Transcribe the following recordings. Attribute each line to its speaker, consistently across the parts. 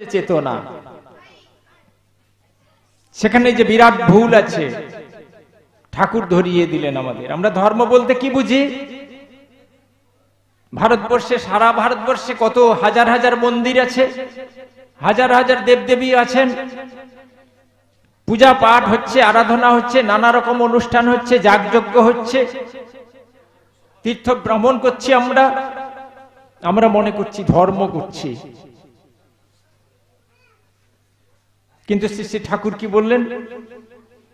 Speaker 1: চেতনা, সেখানে যে বিরাট ভুল আছে ঠাকুর ধরিয়ে দিলেন আমাদের। আমরা ধর্ম বলতে কি বুঝি? ভারতবর্ষে, সারা ভারতবর্ষে কত হাজার হাজার মন্দির আছে, হাজার হাজার দেবদেবী আছেন, পূজা পাঠ হচ্ছে, আরাধনা হচ্ছে, নানা রকম অনুষ্ঠান হচ্ছে, যাগযজ্ঞ হচ্ছে, তীর্থ ভ্রমণ করছি। আমরা মনে করছি ধর্ম করছি, কিন্তু শ্রী শ্রী ঠাকুর কি বললেন?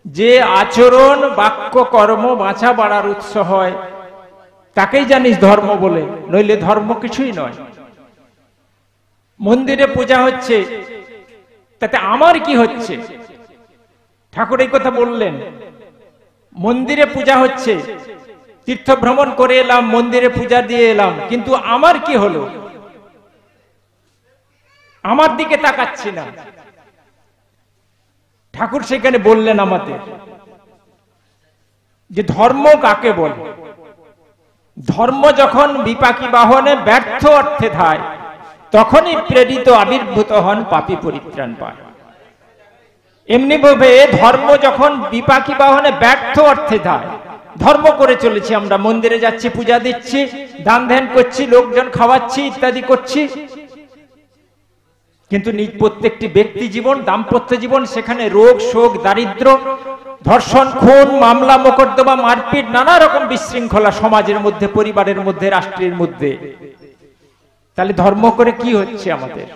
Speaker 1: যে আচরণ বাক্য কর্ম বাঁচা বাড়ার উৎস হয় তাকেই জানিস ধর্ম বলে, নইলে ধর্ম কিছুই নয়। মন্দিরে পূজা হচ্ছে, তাতে আমার কি হচ্ছে? ঠাকুর এই কথা বললেন। মন্দিরে পূজা হচ্ছে, তীর্থ ভ্রমণ করে এলাম, মন্দিরে পূজা দিয়ে এলাম, কিন্তু আমার কি হলো? আমার দিকে তাকাচ্ছি না। ঠাকুর সেখানে বললেন আমাদের যে ধর্ম কাকে বলে। ধর্ম যখন বিপাকী বাহনে ব্যর্থ অর্থে ধায়, তখনই প্রেরিত আবির্ভূত হন পাপী পরিত্রাণ পায়। এমনি ভাবে ধর্ম যখন বিপাকী বাহনে ব্যর্থ অর্থে ধায়, ধর্ম করে চলেছি আমরা, মন্দিরে যাচ্ছি, পূজা দিচ্ছি, দান ধ্যান করছি, লোকজন খাওয়াচ্ছি, ইত্যাদি করছি, কিন্তু প্রত্যেকটি ব্যক্তি জীবন, দাম্পত্য জীবন, সেখানে রোগ শোক দারিদ্র, ধর্ষণ, খুন, মামলা মোকদ্দমা, মারপিট, নানা রকম বিশৃঙ্খলা সমাজের মধ্যে, পরিবারের মধ্যে, রাষ্ট্রের মধ্যে। তাহলে ধর্ম করে কি হচ্ছে আমাদের?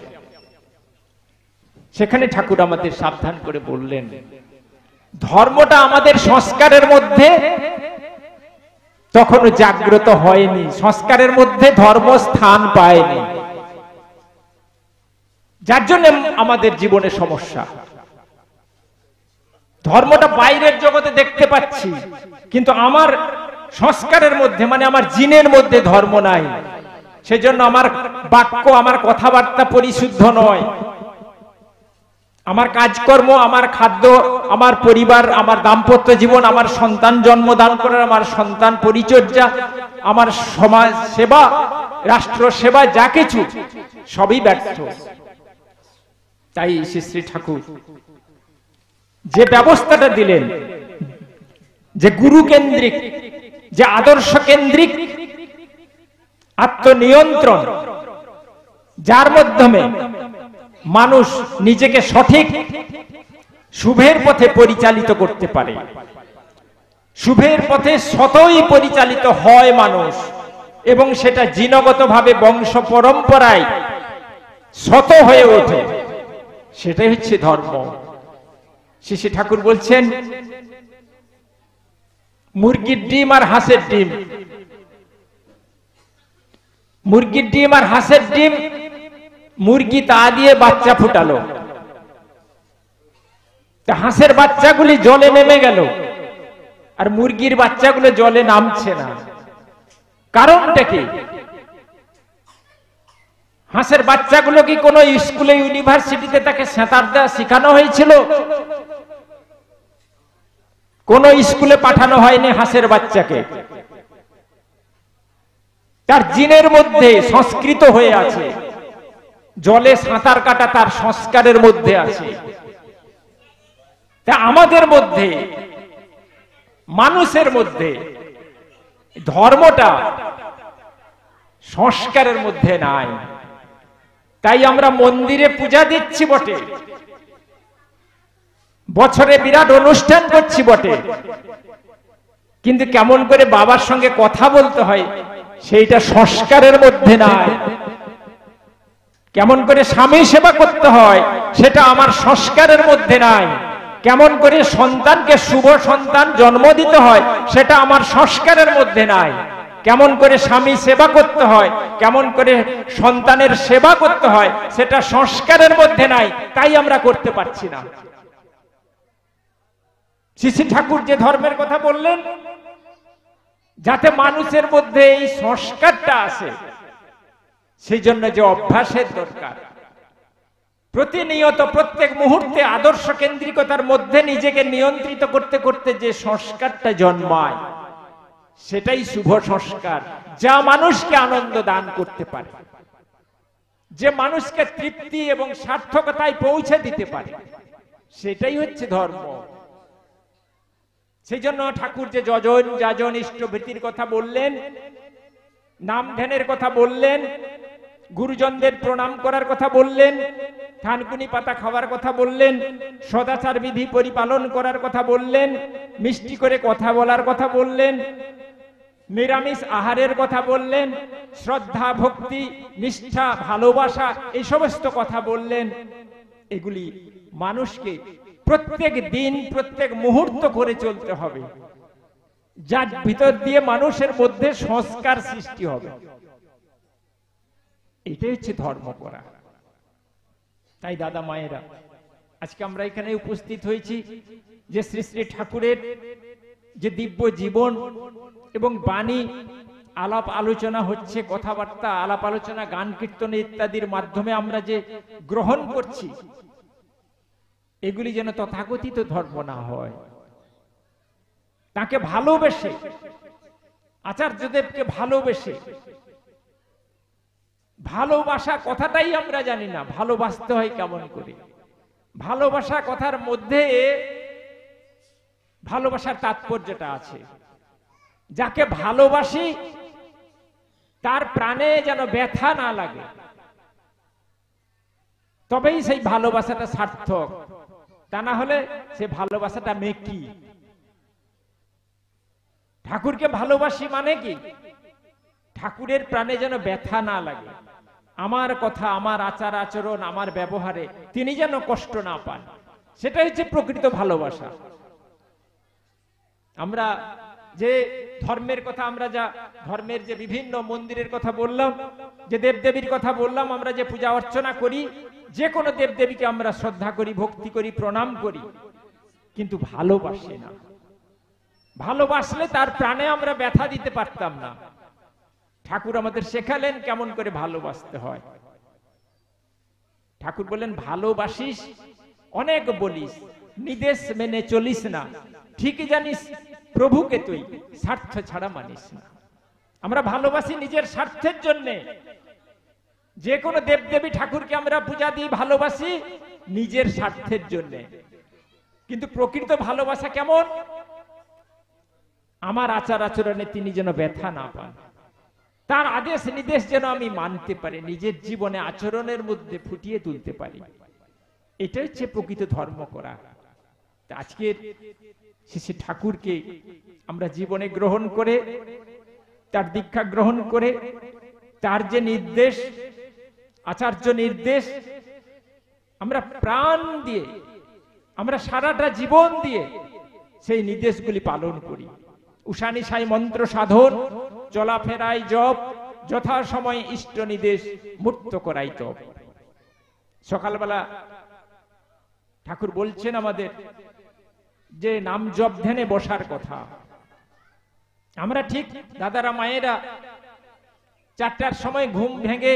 Speaker 1: সেখানে ঠাকুর আমাদের সাবধান করে বললেন, ধর্মটা আমাদের সংস্কারের মধ্যে তখনও জাগ্রত হয়নি, সংস্কারের মধ্যে ধর্ম স্থান পায়নি, যার জন্য আমাদের জীবনে সমস্যা। ধর্মটা বাইরের জগতে দেখতে পাচ্ছি, কিন্তু আমার সংস্কারের মধ্যে, মানে আমার জিনের মধ্যে ধর্ম নাই। সেজন্য আমার বাক্য, আমার কথাবার্তা পরিশুদ্ধ নয়, আমার কাজকর্ম, আমার খাদ্য, আমার পরিবার, আমার দাম্পত্য জীবন, আমার সন্তান জন্মদান করার, আমার সন্তান পরিচর্যা, আমার সমাজ সেবা, রাষ্ট্র সেবা, যা কিছু সবই ব্যর্থ। তাই শ্রী শ্রী ঠাকুর যে ব্যবস্থাটা দিলেন, যে গুরু কেন্দ্রিক, যে আদর্শ কেন্দ্রিক আত্মনিয়ন্ত্রণ, যার মাধ্যমে মানুষ নিজেকে সঠিক শুভের পথে পরিচালিত করতে পারে, শুভের পথে সতই পরিচালিত হয় মানুষ, এবং সেটা জিনগতভাবে বংশ পরম্পরায় সত হয়ে ওঠে, সেটাই হচ্ছে ধর্ম। শ্রী ঠাকুর বলছেন, মুরগির ডিম আর হাঁসের ডিম, মুরগির ডিম আর হাঁসের ডিম, মুরগি তা দিয়ে বাচ্চা ফুটালো, হাঁসের বাচ্চাগুলি জলে নেমে গেল, আর মুরগির বাচ্চাগুলো জলে নামছে না। কারণটা কি? হাঁসের বাচ্চাগুলো কি কোনো স্কুলে ইউনিভার্সিটিতে তাকে সাঁতার দেওয়া শেখানো হয়েছিল? কোন স্কুলে পাঠানো হয়নি হাঁসের বাচ্চাকে। তার জিনের মধ্যে সংস্কৃত হয়ে আছে, জলে সাঁতার কাটা তার সংস্কারের মধ্যে আছে। তা আমাদের মধ্যে, মানুষের মধ্যে ধর্মটা সংস্কারের মধ্যে নাই। তাই আমরা মন্দিরে পূজা দিচ্ছি বটে, বছরে বিরাট অনুষ্ঠান করছি বটে, কিন্তু কেমন করে বাবার সঙ্গে কথা বলতে হয় সেইটা সংস্কারের মধ্যে নাই। কেমন করে স্বামী সেবা করতে হয় সেটা আমার সংস্কারের মধ্যে নাই। কেমন করে সন্তানকে শুভ সন্তান জন্ম দিতে হয় সেটা আমার সংস্কারের মধ্যে নাই। কেমন করে স্বামী সেবা করতে হয়, কেমন করে সন্তানের সেবা করতে হয় সেটা সংস্কারের মধ্যে নাই, তাই আমরা করতে পারছি না। শ্রী শ্রী ঠাকুর যে ধর্মের কথা বললেন, যাতে মানুষের মধ্যে এই সংস্কারটা আসে, সেই জন্য যে অভ্যাসের দরকার, প্রতিনিয়ত প্রত্যেক মুহূর্তে আদর্শ কেন্দ্রিকতার মধ্যে নিজেকে নিয়ন্ত্রিত করতে করতে যে সংস্কারটা জন্মায়, সেটাই শুভ সংস্কার, যা মানুষকে আনন্দ দান করতে পারে। যে মানুষকে তৃপ্তি এবং সার্থকতায় পৌঁছে দিতে পারে, সেটাই হচ্ছে ধর্ম। সেই জন্য ঠাকুর যে যজন যাজন ইষ্টভৃতির কথা বললেন, নাম ধ্যানের কথা বললেন, গুরুজনদের প্রণাম করার কথা বললেন, থানকুনি পাতা খাওয়ার কথা বললেন, সদাচার বিধি পরিপালন করার কথা বললেন, মিষ্টি করে কথা বলার কথা বললেন, নিরামিষ আহারের কথা বললেন, শ্রদ্ধা ভক্তি নিষ্ঠা ভালোবাসা এই সমস্ত কথা বললেন। এগুলি মানুষকে প্রত্যেক দিন প্রত্যেক মুহূর্ত করে চলতে হবে, যার ভিতর দিয়ে মানুষের মধ্যে সংস্কার সৃষ্টি হবে। এটাই হচ্ছে ধর্ম করা। তাই দাদা মায়েরা, আজকে আমরা এখানে উপস্থিত হয়েছি যে শ্রী শ্রী ঠাকুরের যে দিব্য জীবন এবং বাণী আলাপ আলোচনা হচ্ছে, কথাবার্তা আলাপ আলোচনা গান কীর্তন ইত্যাদির মাধ্যমে আমরা যে গ্রহণ করছি, এগুলি যেন তথাকথিত ধর্ম না হয়। তাকে ভালোবেসে, আচার্যদেবকে ভালোবেসে, ভালোবাসা কথাটাই আমরা জানি না, ভালোবাসতে হয় কেমন করে। ভালোবাসা কথার মধ্যে ভালোবাসার তাৎপর্যটা আছে। যাকে ভালোবাসি তার প্রাণে যেন ব্যথা না লাগে, তবেই সেই ভালোবাসাটা সার্থক। তা না হলে সে ভালোবাসাটা মেকি। ঠাকুরকে ভালোবাসি মানে কি? ঠাকুরের প্রাণে যেন ব্যথা না লাগে, আমার কথা, আমার আচার আচরণ, আমার ব্যবহারে তিনি যেন কষ্ট না পান, সেটা হচ্ছে প্রকৃত ভালোবাসা। আমরা যে ধর্মের কথা, আমরা যা ধর্মের যে বিভিন্ন মন্দিরের কথা বললাম, যে দেবদেবীর কথা বললাম, আমরা যে পূজা অর্চনা করি, যে কোনো দেবদেবীকে আমরা শ্রদ্ধা করি, ভক্তি করি, প্রণাম করি, কিন্তু ভালোবাসি না। ভালোবাসলে তার প্রাণে আমরা ব্যথা দিতে পারতাম না। ঠাকুর আমাদের শেখালেন কেমন করে ভালোবাসতে হয়। ঠাকুর বললেন, ভালোবাসিস অনেক বলিস, নির্দেশ মেনে চলিস না, ঠিকই জানিস প্রভুকে তুই স্বার্থ ছাড়া মানিস না। আমরা ভালোবাসি নিজের স্বার্থের জন্যে। যে কোনো দেবদেবী ঠাকুরকে আমরা পূজা দিই, ভালোবাসি নিজের স্বার্থের জন্যে। কিন্তু প্রকৃত ভালোবাসা কেমন? আমার আচার আচরণে তিনি যেন ব্যথা না পান, তার আদেশ নির্দেশ যেন আমি মানতে পারি, নিজের জীবনে আচরণের মধ্যে ফুটিয়ে তুলতে পারি। এটা হচ্ছে প্রকৃত ধর্ম করা। আজকের শ্রী ঠাকুরকে আমরা জীবনে গ্রহণ করে, তার দীক্ষা গ্রহণ করে, তার যে নির্দেশ, আচার্য নির্দেশ, আমরা প্রাণ দিয়ে, আমরা সারাটা জীবন দিয়ে সেই নির্দেশগুলি পালন করি। উষানিশাই মন্ত্র সাধন, চলাফেরায় জপ, যথা সময় ইষ্ট নির্দেশ মূর্ত করাই তপ। সকালবেলা ঠাকুর বলছেন আমাদের যে নাম জপ ধ্যানে বসার কথা। আমরা ঠিক দাদারা মায়েরা 4টার সময় ঘুম ভেঙে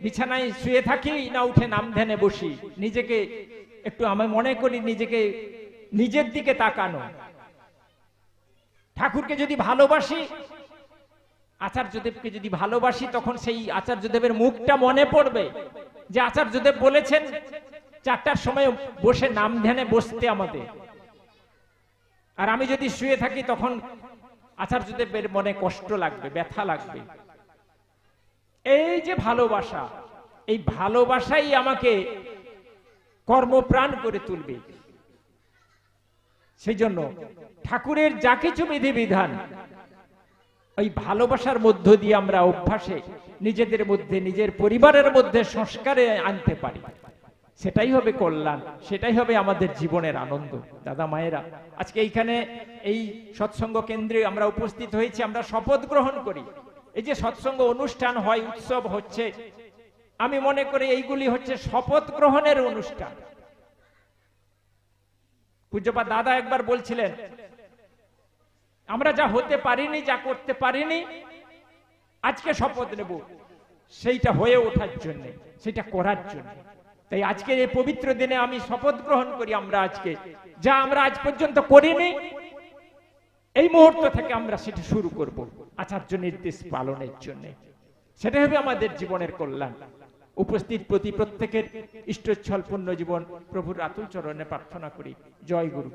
Speaker 1: বিছানায় শুয়ে থাকি না উঠে নাম ধ্যানে বসি? নিজেকে একটু, আমি মনে করি নিজেকে নিজের দিকে তাকানো। ঠাকুরকে যদি ভালোবাসি, আচার্যদেবকে যদি ভালোবাসি, তখন সেই আচার্যদেবের মুখটা মনে পড়বে যে আচার্যদেব বলেছেন 4টার সময় বসে নাম ধ্যানে বসতে আমাদের। আর আমি যদি শুয়ে থাকি তখন আচার্যদেবের মনে কষ্ট লাগবে, ব্যথা লাগবে। এই যে ভালোবাসা, এই ভালোবাসাই আমাকে কর্মপ্রাণ করে তুলবে। সেই জন্য ঠাকুরের যা কিছু বিধিবিধান ওই ভালোবাসার মধ্য দিয়ে আমরা অভ্যাসে নিজেদের মধ্যে, নিজের পরিবারের মধ্যে সংস্কারে আনতে পারি, সেটাই হবে কল্যাণ, সেটাই হবে আমাদের জীবনের আনন্দ। দাদা মায়েরা, আজকে এইখানে এই সৎসঙ্গ কেন্দ্রে আমরা উপস্থিত হয়েছি, আমরা শপথ গ্রহণ করি। এই যে সৎসঙ্গ অনুষ্ঠান হয়, উৎসব হচ্ছে, আমি মনে করি এইগুলি হচ্ছে শপথ গ্রহণের অনুষ্ঠান। পূজ্যপাদ দাদা একবার বলছিলেন, আমরা যা হতে পারিনি, যা করতে পারিনি, আজকে শপথ নেব সেইটা হয়ে ওঠার জন্য, সেটা করার জন্য। তাই আজকে এই পবিত্র দিনে আমি শপথ গ্রহণ করি, আমরা আজকে যা আমরা আজ পর্যন্ত করিনি, এই মুহূর্ত থেকে আমরা সেটা শুরু করব আচার্য নির্দেশ পালনের জন্য। সেটা হবে আমাদের জীবনের কল্যাণ। উপস্থিত প্রতি প্রত্যেকের ইষ্টচ্ছল পুণ্য জীবন প্রভুর আতুল চরণে প্রার্থনা করি। জয় গুরু।